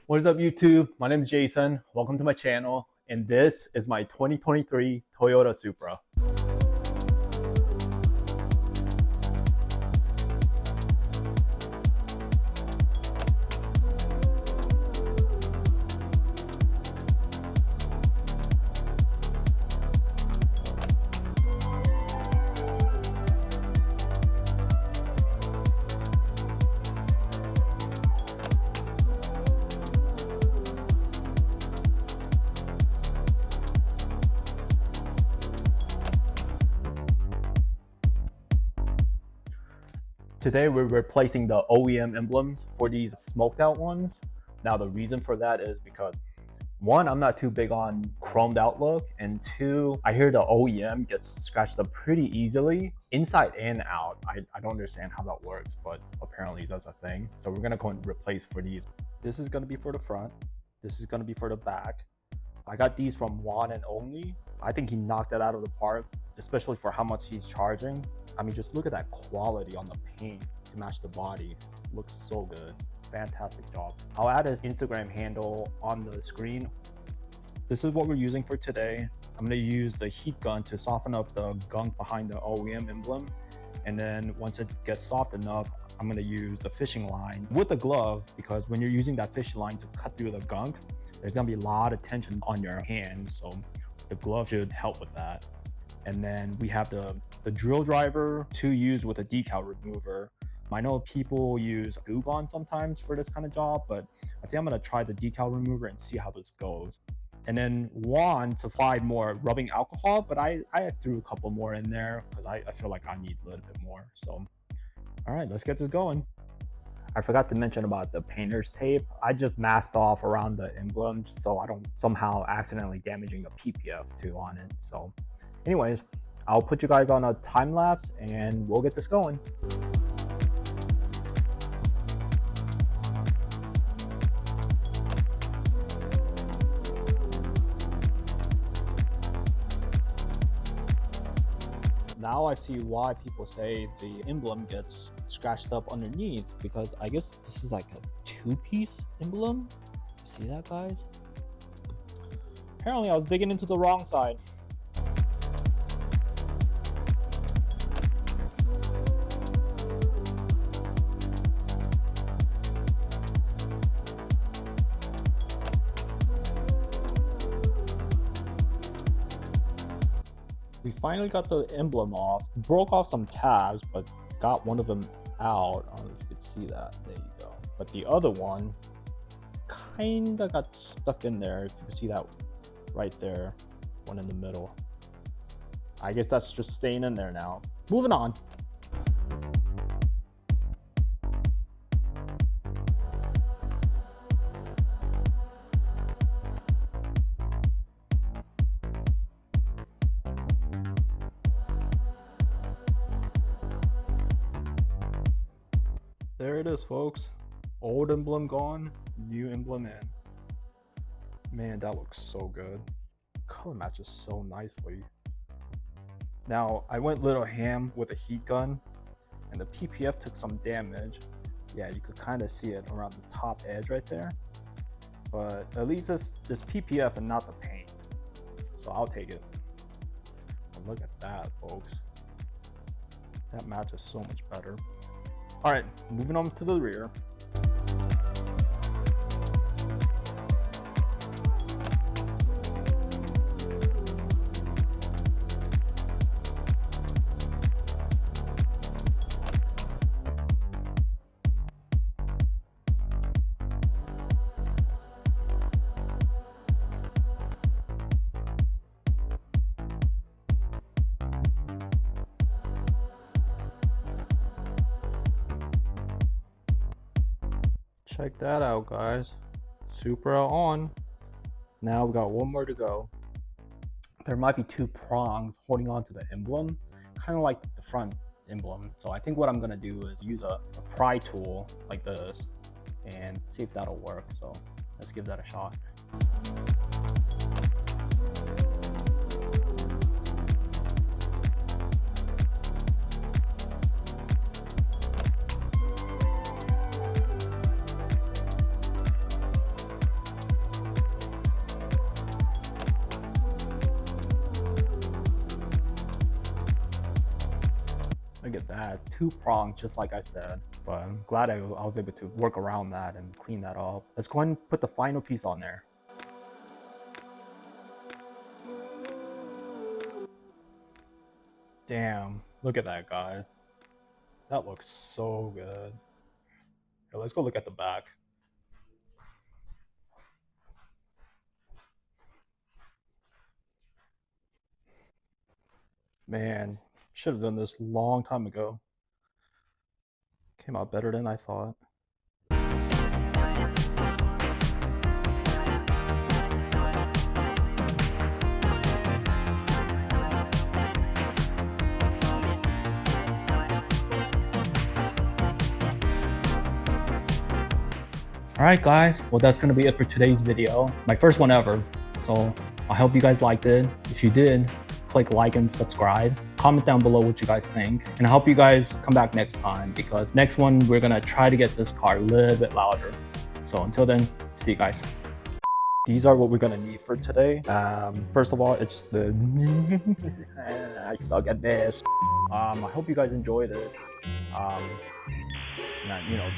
What is up, YouTube? My name is Jason. Welcome to my channel, and this is my 2023 Toyota Supra. Today we're replacing the OEM emblems for these smoked out ones. Now the reason for that is because one, I'm not too big on chromed out look, and two, I hear the OEM gets scratched up pretty easily inside and out. I don't understand how that works, but apparently that's a thing. So we're gonna go and replace for these. This is gonna be for the front. This is gonna be for the back. I got these from One and Only. I think he knocked it out of the park, especially for how much he's charging. I mean, just look at that quality on the paint to match the body. Looks so good. Fantastic job. I'll add his Instagram handle on the screen. This is what we're using for today. I'm gonna use the heat gun to soften up the gunk behind the OEM emblem. And then once it gets soft enough, I'm gonna use the fishing line with a glove, because when you're using that fishing line to cut through the gunk, there's gonna be a lot of tension on your hand. So the glove should help with that. And then we have the drill driver to use with a decal remover. I know people use glue gun sometimes for this kind of job, but I think I'm gonna try the decal remover and see how this goes. And then one to apply more rubbing alcohol, but I threw a couple more in there because I feel like I need a little bit more. So, all right, let's get this going. I forgot to mention about the painter's tape. I just masked off around the emblem so I don't somehow accidentally damaging the PPF too on it. So anyways, I'll put you guys on a time lapse and we'll get this going. Now I see why people say the emblem gets scratched up underneath, because I guess this is like a two-piece emblem. See that, guys? Apparently I was digging into the wrong side. We finally got the emblem off. Broke off some tabs, but got one of them out. I don't know if you could see that. There you go. But the other one kinda got stuck in there. If you can see that right there, one in the middle. I guess that's just staying in there now. Moving on. There it is, folks. Old emblem gone, new emblem in. Man, that looks so good. Color matches so nicely. Now, I went little ham with a heat gun, and the PPF took some damage. Yeah, you could kind of see it around the top edge right there. But at least this PPF and not the paint. So I'll take it. And look at that, folks. That matches so much better. All right, moving on to the rear. Check that out, guys. Supra on. Now we got one more to go. There might be two prongs holding on to the emblem, kind of like the front emblem. So I think what I'm gonna do is use a pry tool like this and see if that'll work. So let's give that a shot. Look at that, 2 prongs, just like I said. But I'm glad I was able to work around that and clean that up. Let's go ahead and put the final piece on there. Damn, look at that, guy. That looks so good. Okay, let's go look at the back. Man, should have done this long time ago. Came out better than I thought. Alright guys, well that's gonna be it for today's video. My first one ever. So I hope you guys liked it. If you did, click like and subscribe. Comment down below what you guys think. And I hope you guys come back next time, because next one we're gonna try to get this car a little bit louder. So until then, see you guys. These are what we're gonna need for today. First of all, it's the I suck at this. I hope you guys enjoyed it. You know,